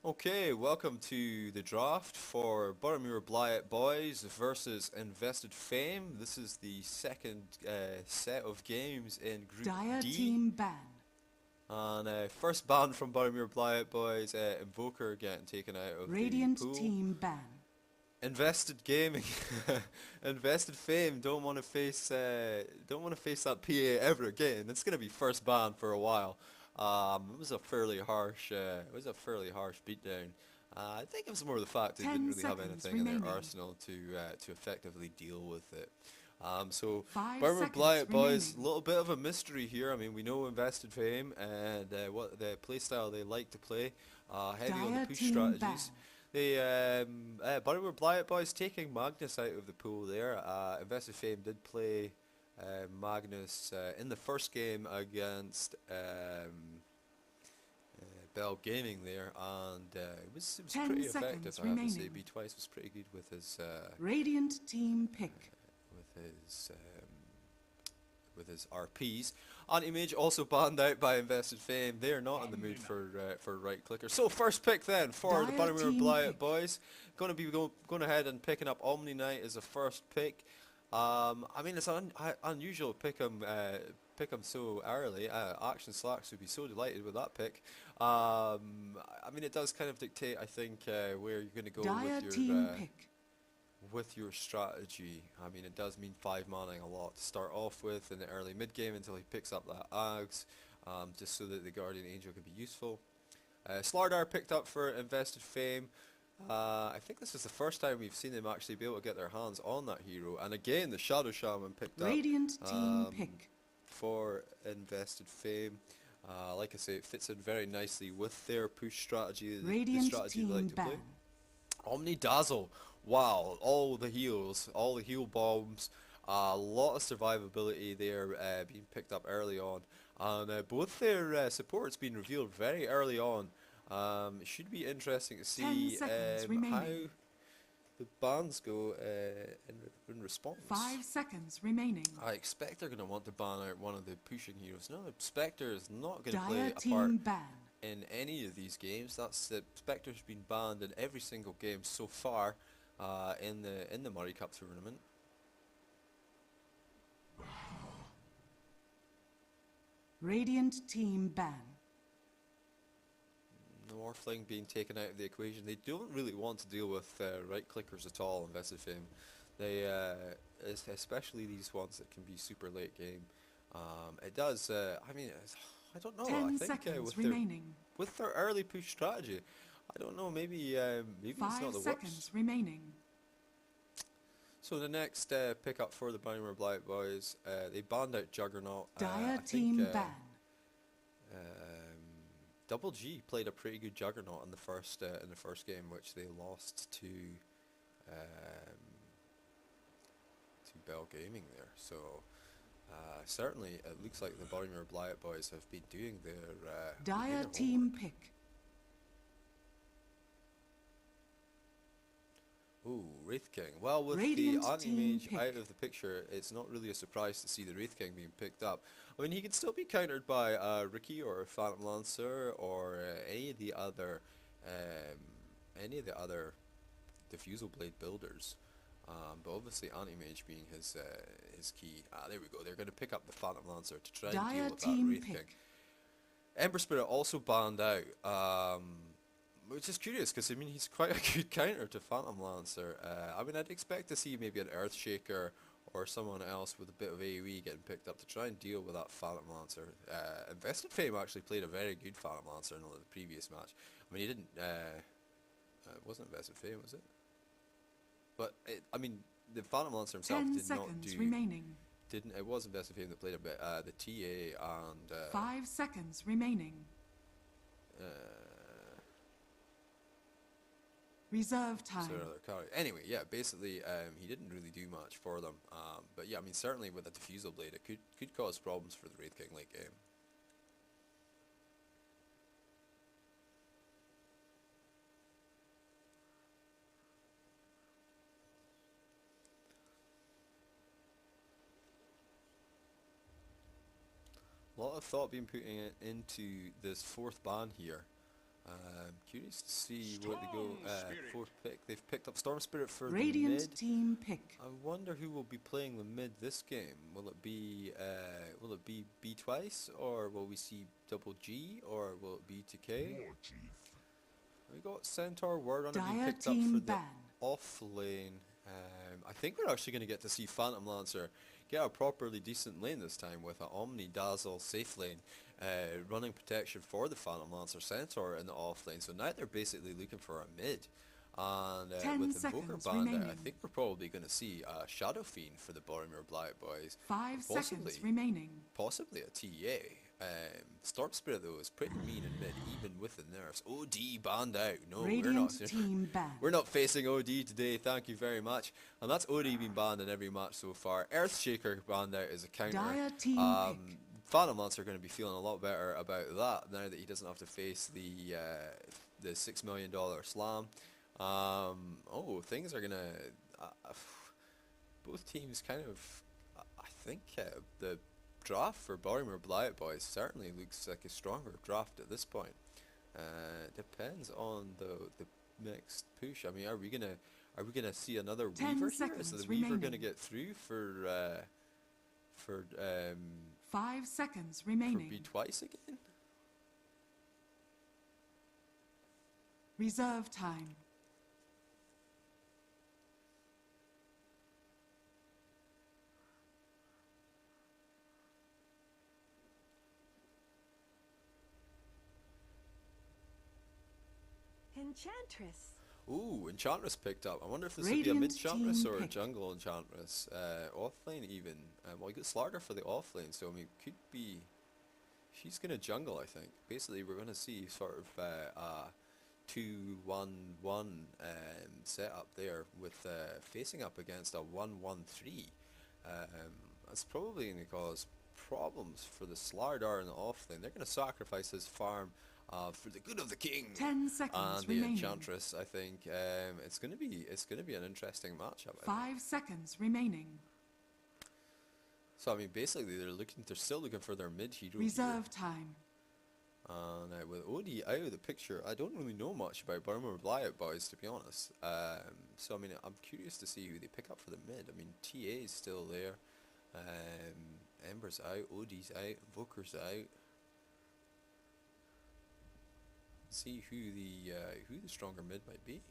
Okay, welcome to the draft for Boroughmuir Blyat Boys versus Invested Fame. This is the second set of games in Group Dire D. team ban. And first ban from Boroughmuir Blyat Boys, Invoker getting taken out of the Radiant pool. team ban. Invested Gaming, Invested Fame don't want to face that PA ever again. It's gonna be first ban for a while. It was a fairly harsh beatdown. I think it was more the fact they didn't Ten really have seconds anything in their remaining. arsenal to effectively deal with it. So 5 Burma seconds Blyat boys, a remaining. little bit of a mystery here. I mean, we know Invested Fame and what the playstyle they like to play, heavy on the Dire push team strategies. ban. Boroughmuir Blyat boys taking Magnus out of the pool there. Invested Fame did play Magnus in the first game against Bell Gaming there, and it was 10 pretty effective. seconds I have to say, remaining. B Twice was pretty good Radiant team pick. with his RPs. Anti-Mage also banned out by Invested Fame. They are not in the mood for right clickers. So first pick then for the Dire Boroughmuir team Blyat pick. boys. Going to be going ahead and picking up Omni Knight as a first pick. I mean it's unusual to pick him so early. Action Slacks would be so delighted with that pick. I mean it does kind of dictate I think where you're going to go Dire team pick. with your strategy. I mean, it does mean 5 manning a lot to start off with in the early mid-game until he picks up that Ags, just so that the Guardian Angel can be useful. Slardar picked up for Invested Fame. I think this is the first time we've seen them actually be able to get their hands on that hero. And again, the Shadow Shaman picked up Radiant team pick. for Invested Fame. Like I say, it fits in very nicely with their push strategy, the Radiant strategy they team like to play. ban. Omni Dazzle, wow, all the heals, all the heal bombs, a lot of survivability there being picked up early on, and both their supports being revealed very early on. It should be interesting to 10 see seconds how remaining. the bans go in response. 5 seconds remaining. I expect they're going to want to ban out one of the pushing heroes. No, the Spectre is not going to Dire play a part team ban. in any of these games. That's the Spectre's been banned in every single game so far in the Murray Cup tournament. Radiant team ban. Morphling being taken out of the equation. They don't really want to deal with right clickers at all in Vested Fame. They, especially these ones that can be super late game. It does. I mean, I don't know. I 10 think seconds remaining. with their early push strategy, I don't know. Maybe it's not 5 the seconds worst. remaining. So the next pickup for the Boroughmuir Blyat boys, they banned out Juggernaut. Dire I think team ban. Double G played a pretty good Juggernaut in the first game, which they lost to Bell Gaming there. So certainly it looks like the Boroughmuir Blyat boys have been doing Dire their team homework. pick. Ooh, Wraith King. Well, with Radiant the team Anti-Mage pick. out of the picture, it's not really a surprise to see the Wraith King being picked up. I mean, he could still be countered by Ricky or Phantom Lancer or um, any of the other Diffusal Blade builders. But obviously Anti-Mage being his key. There we go. They're going to pick up the Phantom Lancer to try and deal Dire with that team Wraith King. pick. Ember Spirit also banned out. Which is curious because I mean he's quite a good counter to Phantom Lancer. I mean I'd expect to see maybe an Earthshaker or someone else with a bit of AoE getting picked up to try and deal with that Phantom Lancer. Invested Fame actually played a very good Phantom Lancer in the previous match. I mean he didn't. It wasn't Invested Fame, was it? But I mean the Phantom Lancer himself 10 did not seconds do. remaining. Didn't it was Invested Fame that played a bit the TA and 5 seconds remaining. Reserve time. Anyway, yeah, basically, he didn't really do much for them. But yeah, I mean, certainly with a Diffusal Blade, it could cause problems for the Wraith King late game. A lot of thought being put into this fourth ban here. Curious to see what they go. Fourth pick. They've picked up Storm Spirit for the Radiant mid. team pick. I wonder who will be playing the mid this game. Will it be B twice, or will we see double G, or will it be TK? We got Centaur Word on it being Dire picked up team for the ban. off lane. I think we're actually going to get to see Phantom Lancer get a properly decent lane this time with an Omni Dazzle safe lane, running protection for the Phantom Lancer Centaur in the off lane. So now they're basically looking for a mid. And 10 with Invoker seconds banned out, I remaining. think we're probably going to see a Shadow Fiend for the Boroughmuir Blyat boys. 5 Possibly. seconds remaining. Possibly a TA. Storm Spirit though is pretty mean in mid, even with the nerfs. OD banned out. No, Radiant we're not. team ban. We're not facing OD today. Thank you very much. And that's OD being banned in every match so far. Earthshaker banned out as a counter. Dire team pick. Phantom Lancer are going to be feeling a lot better about that now that he doesn't have to face the $6 million slam. Oh, things are gonna. Both teams kind of. I think the draft for Boroughmuir Blyat boys certainly looks like a stronger draft at this point. Depends on the next push. I mean, are we gonna see another 10 Weaver here? seconds Is the Weaver gonna remaining. get through for 5 seconds for remaining. B twice again? Reserve time. Enchantress. Ooh, Enchantress picked up. I wonder if this would be a Radiant mid-Enchantress team or a pick. jungle Enchantress. Offlane even. Well, you got Slarder for the offlane, so I mean, could be... She's going to jungle, I think. Basically, we're going to see sort of a 2-1-1 setup there with facing up against a 1-1-3. That's probably going to cause problems for the Slardar in the offlane. They're going to sacrifice his farm for the good of the king 10 seconds and the remaining. Enchantress. I think it's going to be an interesting matchup. I think. 5 seconds remaining. So I mean, basically, they're still looking for their mid hero. Reserve time. And with OD out of the picture, I don't really know much about Boroughmuir Blyat boys, to be honest. So I mean, I'm curious to see who they pick up for the mid. I mean, TA is still there. Ember's out, OD's out, Invoker's out. See who the stronger mid might be.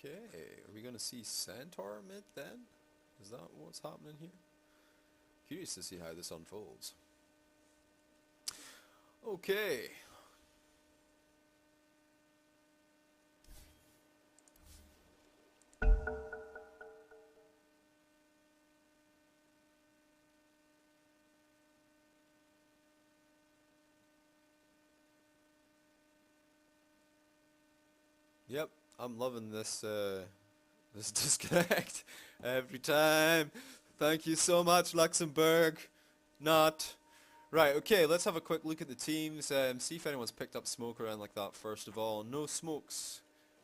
Okay, are we going to see Centaur mid then? Is that what's happening here? Curious to see how this unfolds. Okay. Yep, I'm loving this this disconnect every time. Thank you so much, Luxembourg. Not. Right, okay, let's have a quick look at the teams. See if anyone's picked up smoke around like that first of all. No smokes.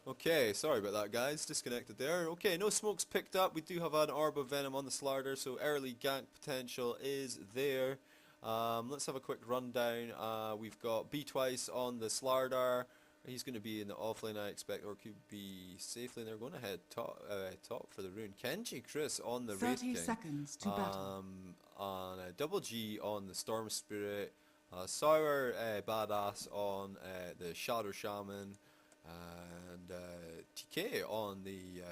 Okay, sorry about that, guys. Disconnected there. Okay, no smokes picked up. We do have an Orb of Venom on the Slarder, so early gank potential is there. Let's have a quick rundown. We've got B twice on the Slardar. He's going to be in the offlane, I expect, or could be safely. They're going to head top for the rune. Kenji Chris on the Wraith 30 King. seconds to battle. On Double G on the Storm Spirit. Sour Badass on the Shadow Shaman. And TK on the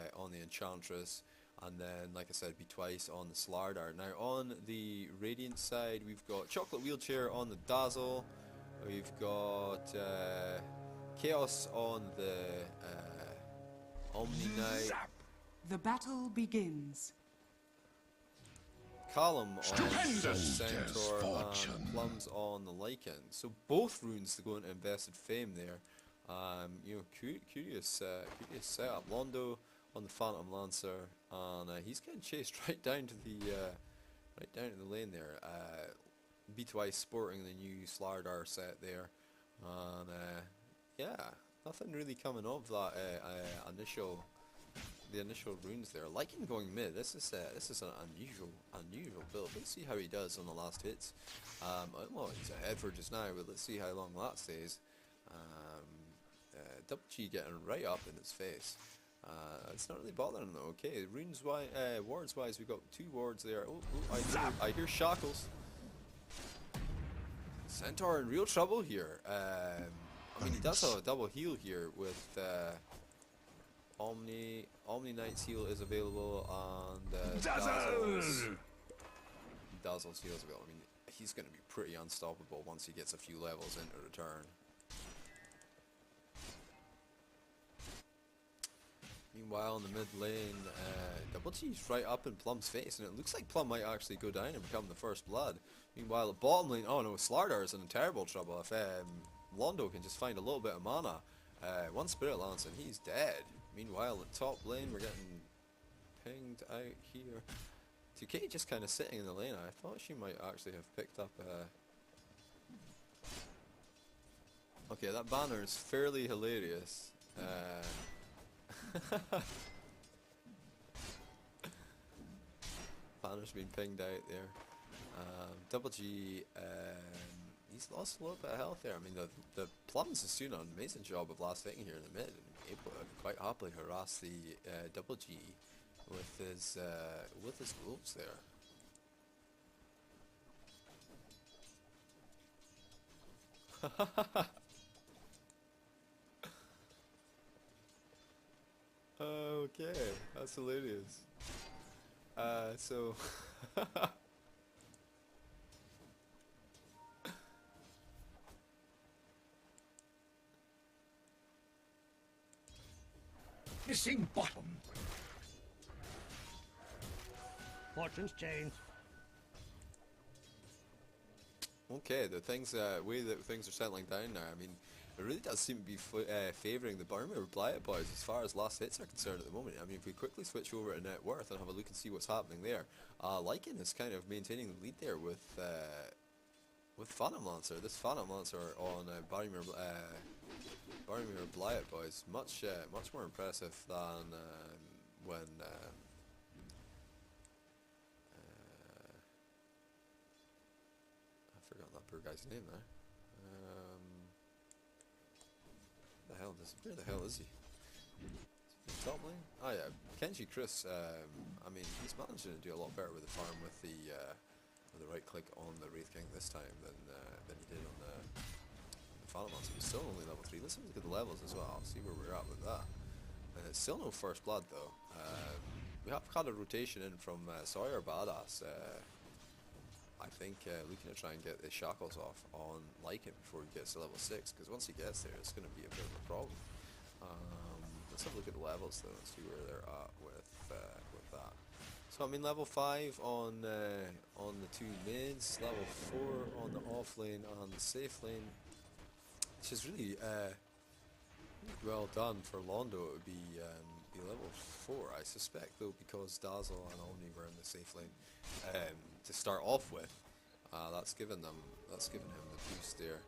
Enchantress. And then, like I said, be twice on the Slardar. Now, on the Radiant side, we've got Chocolate Wheelchair on the Dazzle. We've got Chaos on the Omni Knight. The battle begins. Callum on the Stupendous Centaur fortune. and Plums on the Lycan. So both runes go into invested fame there. You know, curious setup. Londo on the Phantom Lancer, and he's getting chased right down to the lane there. B2I sporting the new Slardar set there, and yeah, nothing really coming of that the initial runes there. Lycan going mid. This is an unusual build. Let's see how he does on the last hits. Well, he's ahead for just now, but let's see how long that stays. Double G getting right up in his face. It's not really bothering him though. Okay, wards wise, we've got 2 wards there. I hear shackles. Centaur in real trouble here. I mean, he does have a double heal here with Omni Knight's heal is available, and Dazzle's heal is available. I mean, he's going to be pretty unstoppable once he gets a few levels into return. Meanwhile, in the mid lane, Double G's right up in Plum's face, and it looks like Plum might actually go down and become the first blood. Meanwhile, at bottom lane, oh no, Slardar is in terrible trouble. If Londo can just find a little bit of mana, one Spirit Lance and he's dead. Meanwhile, at top lane, we're getting pinged out here. 2K just kind of sitting in the lane. I thought she might actually have picked up okay, that banner is fairly hilarious. Banner's been pinged out there. Double G, he's lost a little bit of health there. I mean, the Plums is doing an amazing job of last hitting here in the mid, and able to quite happily harass the Double G with his wolves there. Okay, that's hilarious. So Missing bottom. Fortune's change. okay, the way that things are settling down now. I mean, it really does seem to be favouring the Boroughmuir Blyat boys as far as last hits are concerned at the moment. I mean, if we quickly switch over to net worth and have a look and see what's happening there, Lycan is kind of maintaining the lead there with Phantom Lancer. This Phantom Lancer on Boroughmuir Blyat boys, much more impressive than when. I've forgotten that poor guy's name there. Where the hell is he? Top lane? Oh yeah, Kenji Chris. I mean, he's managing to do a lot better with the farm with the right click on the Wraith King this time than he did on the Phantom Lancer. He's still only level 3. Let's have a look at the levels as well. See where we're at with that. It's still no first blood though. We have had a rotation in from Sawyer Badass. I think looking to try and get the shackles off on Lycan before he gets to level 6, because once he gets there, it's going to be a bit of a problem. Let's have a look at the levels though and see where they're at with that. So I mean, level 5 on the 2 mids, level 4 on the off lane and the safe lane, which is really well done for Londo. It would be level 4, I suspect, though, because Dazzle and Omni were in the safe lane to start off with. That's given him the boost there,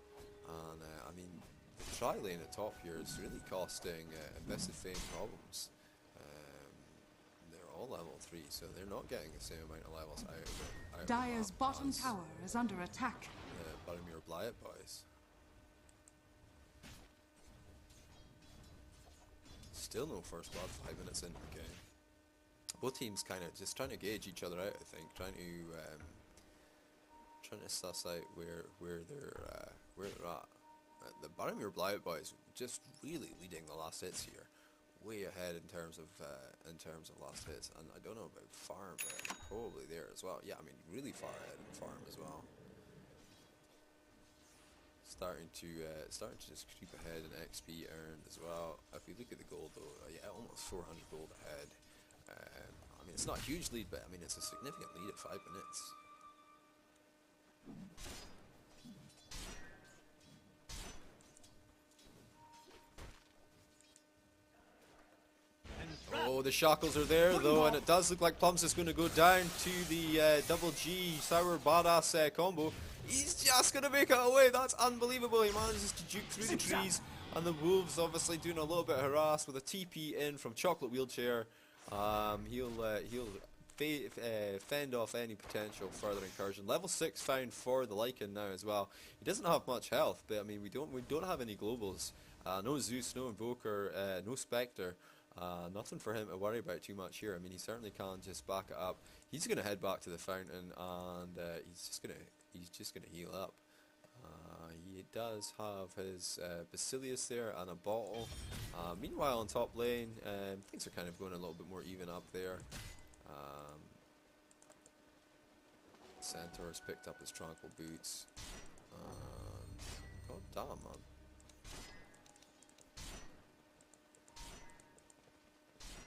and I mean, the tri lane at top here is really costing Invested Fame problems. They're all level 3, so they're not getting the same amount of levels out of Dire's the map bottom as tower is under attack. the Boroughmuir Blyat boys. Still no first blood 5 minutes into the game. Both teams kind of just trying to gauge each other out, I think, trying to suss out where they're at. The Boroughmuir Blyat boys just really leading the last hits here, way ahead in terms of last hits, and I don't know about farm, but probably there as well. Yeah, I mean, really far ahead in farm as well. Starting to just creep ahead in XP earned as well. If we look at the gold though, yeah, almost 400 gold ahead. I mean, it's not a huge lead, but I mean, it's a significant lead at 5 minutes. Oh, the shackles are there though, and it does look like Plums is going to go down to the double G sour badass combo. He's just going to make it away. That's unbelievable. He manages to juke through the trees, and the Wolves obviously doing a little bit of harass with a TP in from Chocolate Wheelchair. He'll fend off any potential further incursion. Level 6 found for the Lycan now as well. He doesn't have much health, but I mean we don't have any globals. No Zeus, no Invoker, no Spectre. Nothing for him to worry about too much here. I mean, he certainly can just back it up. He's going to head back to the fountain, and he's just gonna heal up. He does have his Basilius there and a bottle. Meanwhile, on top lane, things are kind of going a little bit more even up there. Centaur's picked up his tranquil boots. God damn, man.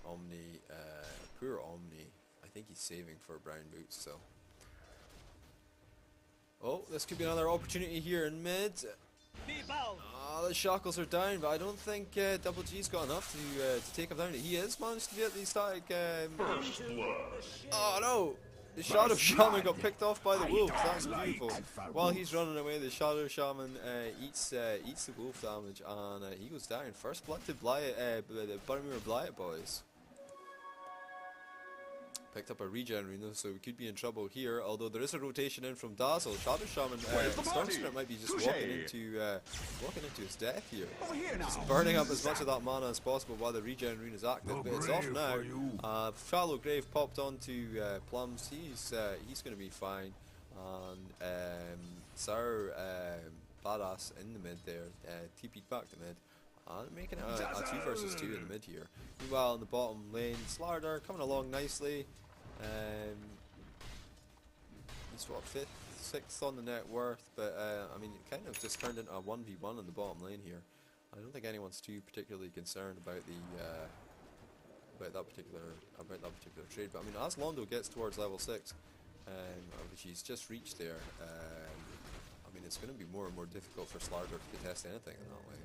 Omni, poor Omni. I think he's saving for brown boots, so. Oh, this could be another opportunity here in mid. The shackles are down, but I don't think Double G's got enough to take him down. He has managed to get the static. Oh no! The Shadow Shaman got picked off by the wolf. That's beautiful. While he's running away, the Shadow Shaman eats the wolf damage, and he goes down. First blood to Blyat, the Boroughmuir Blyat boys. Picked up a regen rune, so we could be in trouble here. Although there is a rotation in from Dazzle. Shadow Shaman, Storm Spirit might be just walking into his death here. Just burning up as much of that mana as possible while the regen rune is active. But it's off now. Fallow Grave popped onto Plums. He's going to be fine. And Sour Badass in the mid there. TP'd back to mid. And making it a 2 versus 2 in the mid here. Meanwhile, in the bottom lane, Slardar coming along nicely. He's what, 5th, 6th on the net worth, but I mean, it kind of just turned into a 1v1 in the bottom lane here. I don't think anyone's too particularly concerned about the about that particular trade. But I mean, as Londo gets towards level 6, which he's just reached there, I mean, it's going to be more and more difficult for Slardar to contest anything in that lane.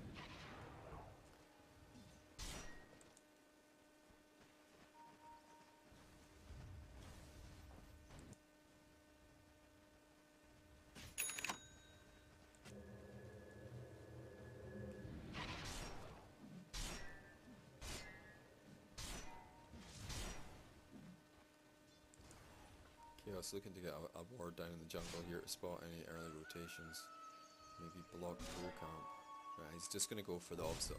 Chaos looking to get a ward down in the jungle here to spot any early rotations. Maybe block full camp. Right, he's just going to go for the obs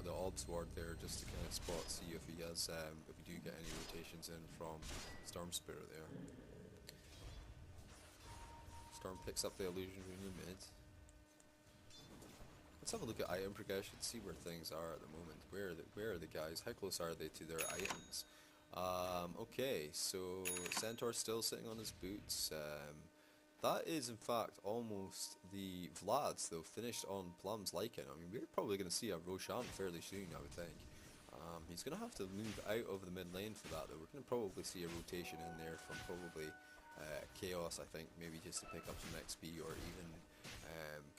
ward there just to kind of spot, see if he has, if we do get any rotations in from Storm Spirit there. Storm picks up the illusion rune in mid. Let's have a look at item progression, see where things are at the moment. Where are the guys? How close are they to their items? Okay, so Centaur's still sitting on his boots. That is in fact almost the Vlads though, finished on Plum's Lycan. I mean, we're probably going to see a Roshan fairly soon, I would think. He's going to have to move out of the mid lane for that though. We're going to probably see a rotation in there from probably Chaos, I think, maybe just to pick up some XP, or even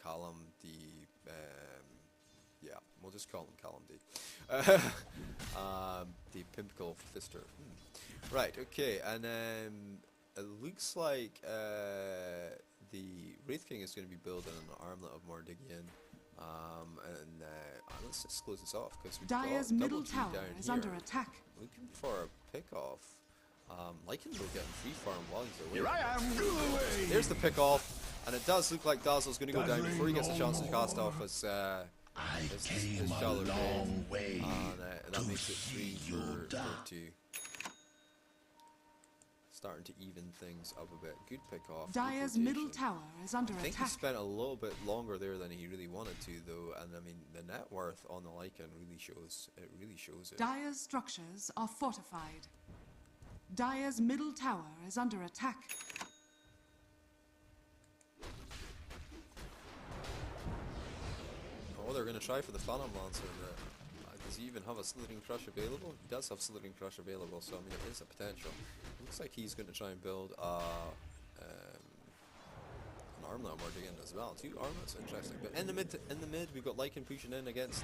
Callum the... yeah, we'll just call him Callum D. The Pimpical Fister. Right, okay, and it looks like the Wraith King is going to be building an armlet of Mordigian. Let's just close this off, because we've Dire's got middle Double G tower down is here. under attack. Looking for a pick-off. Lycan's will get free farm while he's away. Here I am. There's the pick-off, and it does look like Dazzle's going to go down before he gets a chance to cast off his shallow grave, and that makes it 3 for 2. Starting to even things up a bit. Good pick-off. Dire's middle tower is under I think attack. he spent a little bit longer there than he really wanted to, though, and I mean the net worth on the Lycan really shows. It really shows it. Dire's structures are fortified. Dire's middle tower is under attack. Oh, they're going to try for the Phantom Lancer. I Does he even have a Slithering Crush available? He does have Slithering Crush available, so I mean it is a potential. Looks like he's going to try and build an Armlet Ward again as well. 2 Armlets, interesting. But in the mid, we've got Lycan pushing in against.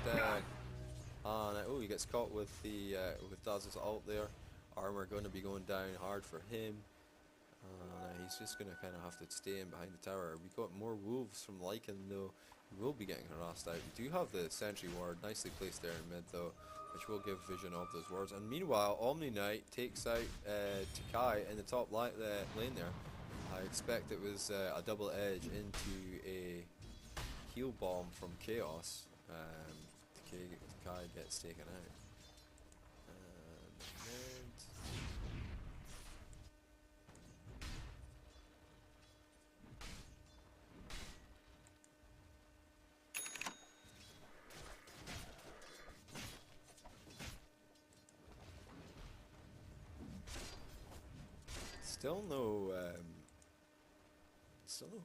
Oh, he gets caught with the with Dazzle's ult there. Armor going to be going down hard for him. He's just going to kind of have to stay in behind the tower. We've got more wolves from Lycan though. We will be getting harassed out. We do have the sentry ward nicely placed there in mid though, which will give vision of those wards. And meanwhile, Omni Knight takes out Takai in the top lane there. I expect it was a double edge into a heal bomb from Chaos. Takai gets taken out. Still no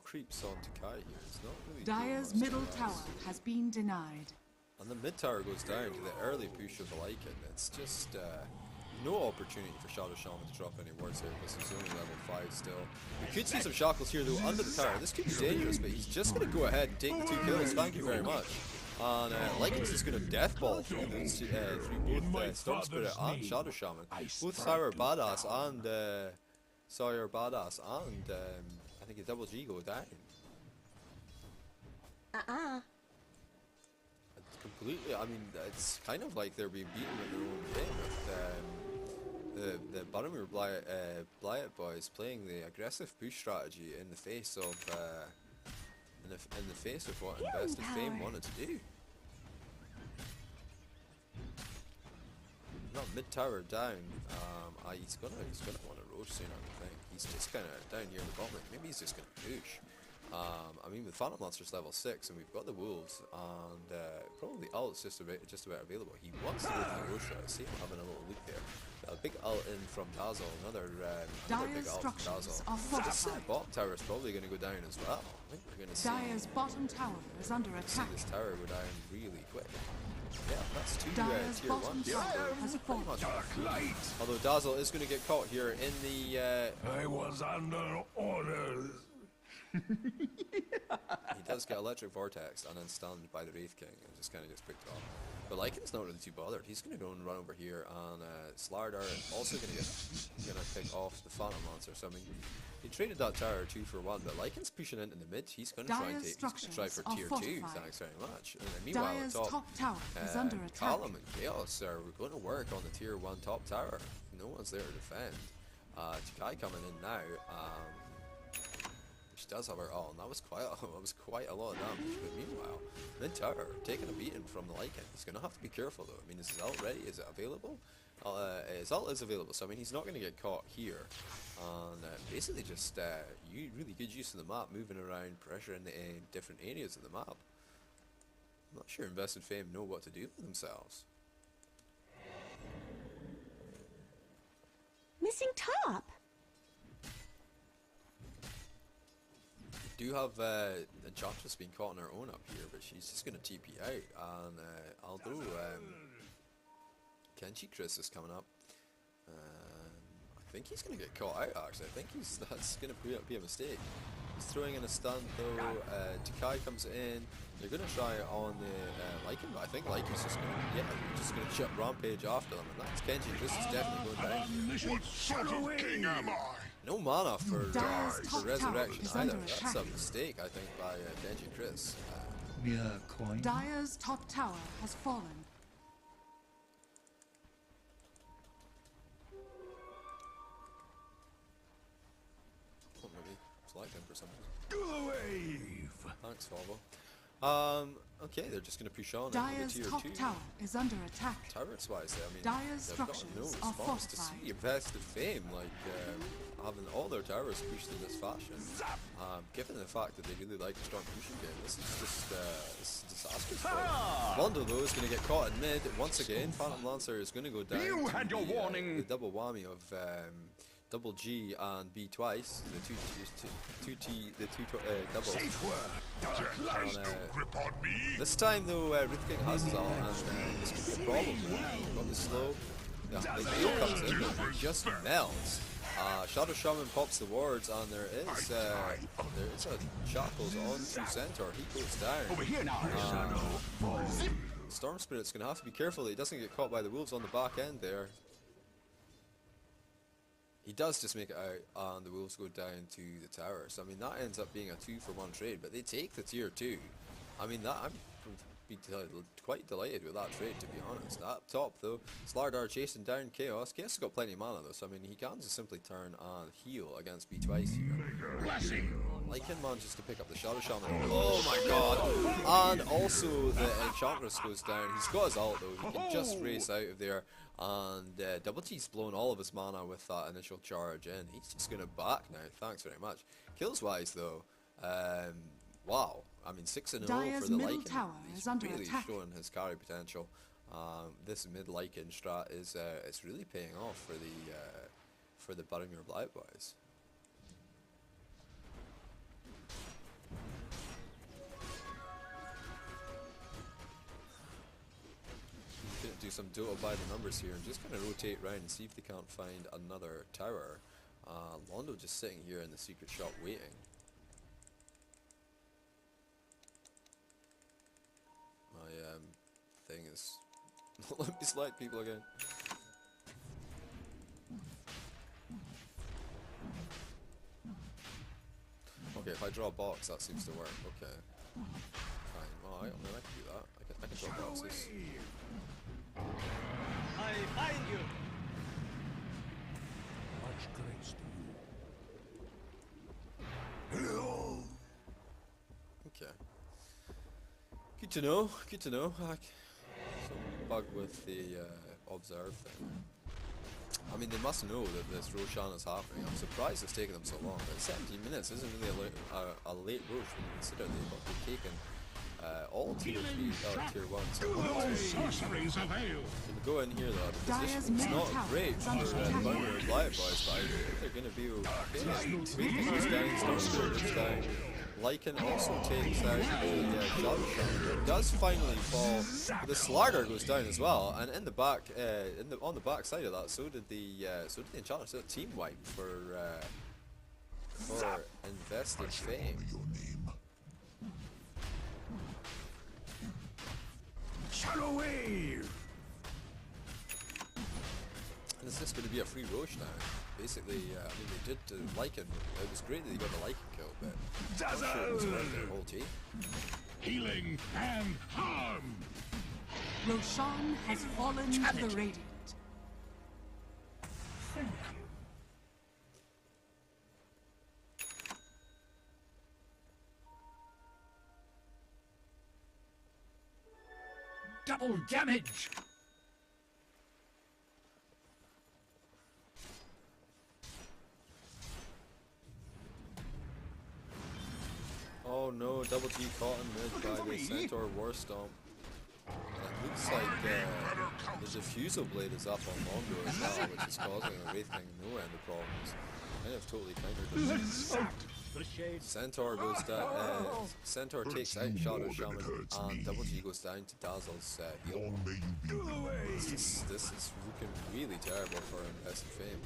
creeps on Takai here. It's not really Dire's middle tower has been denied. And the mid tower goes down to the early push of the Lycan. It's just no opportunity for Shadow Shaman to drop any wards here because he's only level 5 still. We could see some shackles here though under the tower. This could be dangerous, but he's just going to go ahead and take the 2 kills. Thank you very much. And Lycan's just going to death ball through both Storm Spirit and Shadow Shaman. Both Sire Badass and Sawyer Badass and I think a double G go down. Completely. I mean, it's kind of like they're being beaten at their own game with the Boroughmuir Blyat boys playing the aggressive push strategy in the face of in the face of what Invested Fame wanted to do. Not mid tower down. He's gonna want to roach soon, I would think. He's just kind of down here in the bottom. Maybe he's just gonna push. I mean, with Phantom Lancer's level 6, and we've got the wolves, and probably ult's just about available. He wants to go for the roach route. I see him having a little look there. A big ult in from Dazzle. Another big ult from Dazzle. This bottom tower is probably going to go down as well. I think we're going to see. Dire's bottom tower is under attack. See this tower go down really quick. Yeah, that's 2 Dire's tier bottom 1s. tower has fallen. Dark light. Although Dazzle is going to get caught here in the. I was under orders. He does get Electric Vortex and then stunned by the Wraith King and just kind of gets picked off. But Lycan's not really too bothered. He's going to go and run over here, and Slardar also going to pick off the Phantom Lancer. So I mean, he traded that tower 2 for 1, but Lycan's pushing into the mid. He's going to try for tier 2. Thanks very much. And then meanwhile, Dire's at top tower is under attack. Callum and Chaos are going to work on the tier 1 top tower. No one's there to defend. Takai coming in now. She does have her ult, and that was quite a lot of damage. But meanwhile, mid tower taking a beating from the Lycan. He's going to have to be careful though. I mean, is his ult ready? Is it available? His ult is available, so I mean he's not going to get caught here. And basically just really good use of the map, moving around, pressure in the different areas of the map. I'm not sure Invested Fame know what to do with themselves. Missing top. We do have Enchantress being caught on her own up here, but she's just going to TP out. And although Kenshi Chris is coming up, I think he's going to get caught out actually. I think that's going to be a mistake. He's throwing in a stun though. Takai comes in. They're going to try on the Lycan, but I think Lycan's just going to chip Rampage after them, and that's Kenshi Chris is definitely going down. What sort of king am I? No mana for Resurrection either. That's attack. a mistake, I think, by Kenji Chris. Mere coin. Dire's top tower has fallen. Oh, maybe select him for some reason. Go away. Thanks, Volvo. Okay, they're just going to push on Dire's into top tier 2. tower is under attack. Turrets wise, I mean, Dire's they've got structures no are response to fortified. see Invested Fame, like having all their towers pushed in this fashion. Given the fact that they really like a strong pushing game, this is just disastrous for them. Londo though is going to get caught in mid once again. Phantom Lancer is going to go down. You to had your warning. the double whammy of double G and B twice. The doubles. Safe word. Dark light don't grip on me. This time though, Wraith King has his ult, and this could be a problem. Got the slow. Yeah, the heal comes in and just melts. Shadow Shaman pops the wards, and there is a Shackles on to Centaur. He goes down. Over here now. Storm Spirit's going to have to be careful that he doesn't get caught by the wolves on the back end there. He does just make it out, and the wolves go down to the tower. So I mean, that ends up being a 2-for-1 trade, but they take the tier 2. I mean, I'm quite delighted with that trade, to be honest. Up top though, Slardar chasing down Chaos. Chaos has got plenty of mana though, so I mean, he can just simply turn and heal against B twice here. Lycan manages to pick up the Shadow Shaman. Oh my god! And also the Enchantress goes down. He's got his ult though, he can just race out of there. And Double T's blown all of his mana with that initial charge in. He's just going to back now, thanks very much. Kills wise though, wow. I mean 6-0 for the Lycan. He's really showing his carry potential. This mid Lycan strat is it's really paying off for the Boroughmuir Blyat boys. Do some Dota by the numbers here and just kind of rotate around and see if they can't find another tower. Londo just sitting here in the secret shop waiting. My thing is not letting me select people again. Okay, if I draw a box, that seems to work. Okay, fine. Well, I mean, I can do that. I can draw boxes. I find you. Much grace to you. Okay. Good to know. Good to know. Some bug with the observe thing. I mean, they must know that this Roshan is happening. I'm surprised it's taken them so long. But 17 minutes isn't really a late Rosh when you consider they've taken all tier 3, tier 1. Sorceries avail. So go in here though, the position is not great for Boroughmuir Blyat boys, but I think they're going to be okay. Wraith goes down, Storm Spirit goes down. Lycan also takes out the Shadow Shaman. Does finally fall. The Slardar goes down as well, and in the back, on the back side of that, so did the Enchantress. So team wipe for invested fame. Shadow wave. And it's just going to be a free Roche now. Basically, I mean, they did Lycan. It was great that they got the Lycan kill, but I'm not sure it was worth their whole team. Healing and harm. Roshan has fallen to the Radiant. Thank you. Double damage. Oh no, Double G caught in mid by the Centaur War Stomp. And it looks like the Diffusal Blade is up on Londo as well, which is causing a Wraith King no end of problems. Kind of totally countered it. Centaur goes down, Centaur takes out Shadow Shaman, and Double G goes down to Dazzle's heal. This is looking really terrible for invested fame.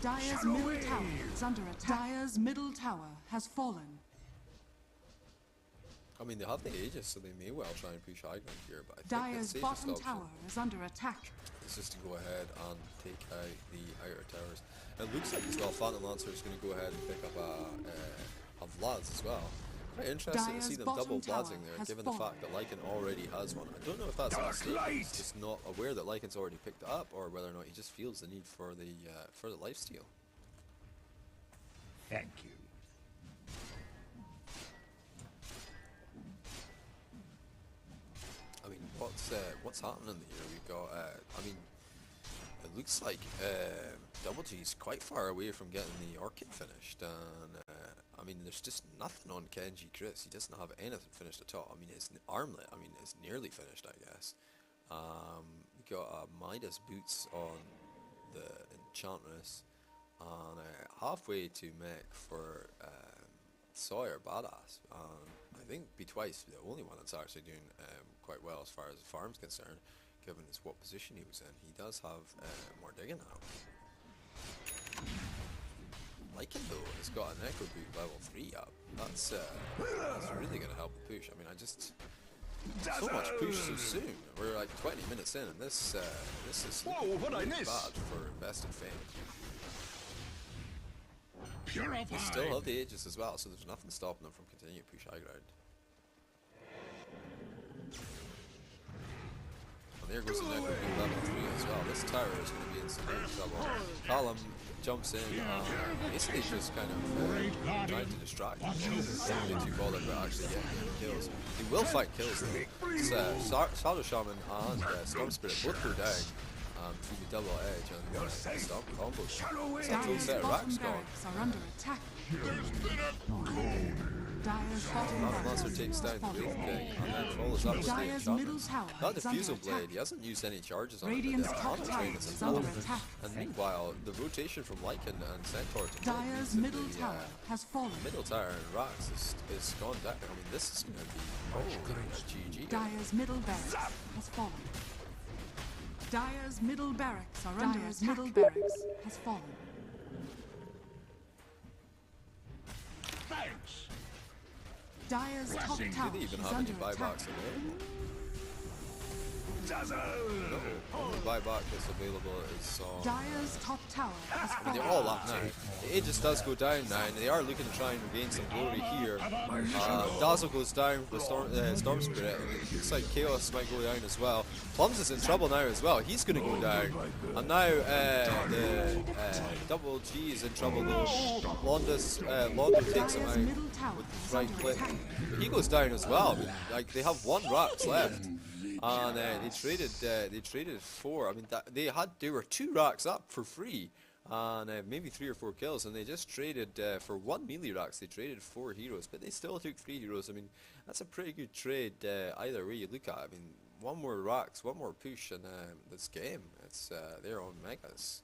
Dire's middle tower is under attack. Dire's middle tower has fallen. I mean, they have the Aegis, so they may well try and push high ground here, but I think Dire's the bottom safest option tower is under attack. is just to go ahead and take out the outer towers. It looks like as well Phantom Lancer is going to go ahead and pick up a Vlad's as well. Quite interesting to see them double Vladsing there, given the fact that Lycan already has one. I don't know if that's a mistake, he's just not aware that Lycan's already picked it up, or whether or not he just feels the need for the lifesteal. Thank you. I mean, what's happening here? We've got, I mean, it looks like Double G's quite far away from getting the Orchid finished, and I mean, there's just nothing on Kenji Chris. He doesn't have anything finished at all. I mean, his armlet, I mean, is nearly finished, I guess. We got Midas boots on the Enchantress, and halfway to mech for Sawyer Badass. I think B-Twice the only one that's actually doing quite well as far as the farm's concerned, given his what position he was in. He does have more digging now. Lycan though has got a Necro Boot level 3 up. That's really going to help the push. I mean, so much push so soon. We're like 20 minutes in, and this is really bad for Invested Fame. Purified. They still have the Aegis as well, so there's nothing stopping them from continuing to push high ground. And there goes the Necro Boot level 3 as well. This tower is going to be in severe trouble. Callum jumps in, basically just kind of trying to distract him. Don't really too bothered about actually getting kills. He will fight kills though. Shadow Shaman and Storm Spirit both go down through the double edge and stop combo. Full set of racks gone. Are under attack. Dyer's bottom Monster barracks takes down the fallen. Wraith King and then follows up with the Dyer's middle Enchantments. tower That is under Diffusal attack. Blade, he hasn't used any charges on it, Radiant's but top the tower train is is under involved. attack. And meanwhile, the rotation from Lycan and Centaur to Dyer's middle tower has fallen. middle tower and Rax is gone down. I mean, this is going to be GG. Dyer's middle barracks has fallen. Dyer's middle barracks are under attack. Middle barracks has fallen. Thanks. Dyer's top Blessing. tower Do they even is have any under attack. buybacks available? Dazzle. No, only buyback that's available is on... Dyer's top tower has I mean, they're fallen. all up now. The Aegis does go down now, and they are looking to try and regain some glory here. Dazzle goes down for Storm Spirit, and it looks like Chaos might go down as well. Plums is in trouble now as well. He's going to go down. And now the Double G is in trouble though. Londo takes him Dyer's out middle tower with is the right under click. attack. But he goes down as well. I mean, like, they have one Rax left. And they traded 4. I mean, they were 2 racks up for free, and maybe 3 or 4 kills, and they just traded for 1 melee racks. They traded 4 heroes, but they still took 3 heroes. I mean, that's a pretty good trade either way you look at it. I mean, 1 more racks, 1 more push, and this game, it's their own megas.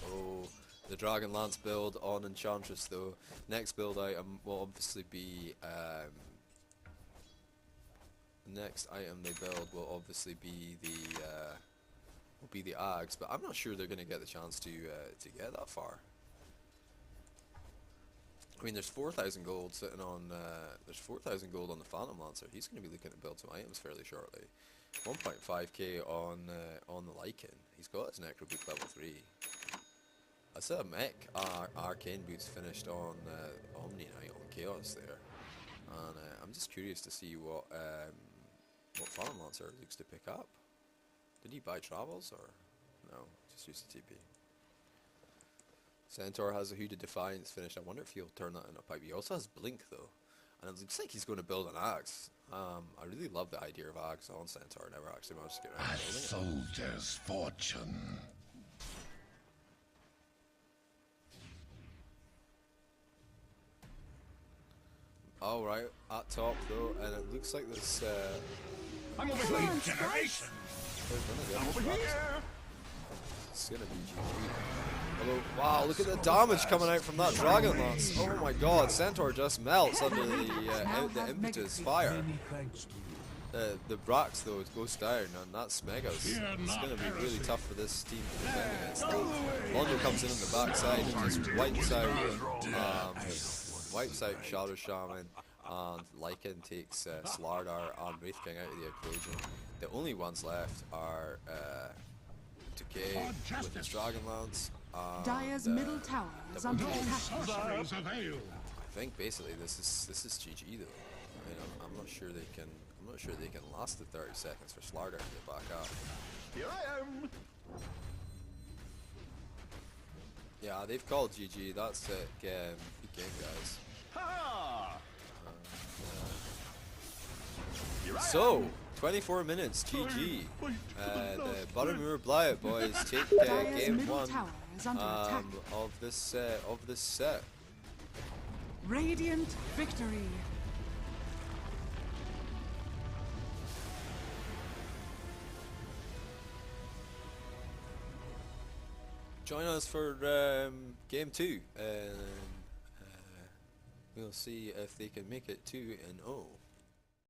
Oh. The Dragon Lance build on Enchantress though. Next build item will obviously be next item they build will obviously be the Ags, but I'm not sure they're going to get the chance to get that far. I mean, there's 4,000 gold sitting on there's 4,000 gold on the Phantom Lancer. He's going to be looking to build some items fairly shortly. 1.5k on the Lycan. He's got his Necro Boot level 3. I saw a mech arcane boots finished on Omni now on Chaos there, and I'm just curious to see what Phantom Lancer looks to pick up. Did he buy travels or no? Just used the TP. Centaur has a Hooded Defiance finished. I wonder if he'll turn that into a pipe. He also has Blink though, and it looks like he's going to build an axe. I really love the idea of axe on Centaur. Never actually managed to get around to building it. Soldier's fortune. Alright, at top though, and it looks like this I'm over here. Generation. it's gonna be GG. Although, wow, look at the damage coming out from that Dragon Lance. Oh my god, Centaur just melts under the impetus fire. The Brax though, it goes down, and that's Megas. It's going to be really tough for this team to defend against that. Londo comes in on the backside and just wipes out Shadow Shaman, and Lycan takes Slardar and Wraith King out of the equation. The only ones left are Decay with his Dragon Lance. Dyer's middle tower is under attack. Sorceries avail. I think basically this is GG though. I mean, I'm not sure they can. I'm not sure they can last the 30 seconds for Slardar to get back up. Here I am. Yeah, they've called GG. That's it. Good game, guys. Ha! So, 24 minutes, GG. The Boroughmuir Blyat boys take Dyer's game middle 1 tower is under attack. of this set. Radiant victory. join us for game 2, and we'll see if they can make it 2-0.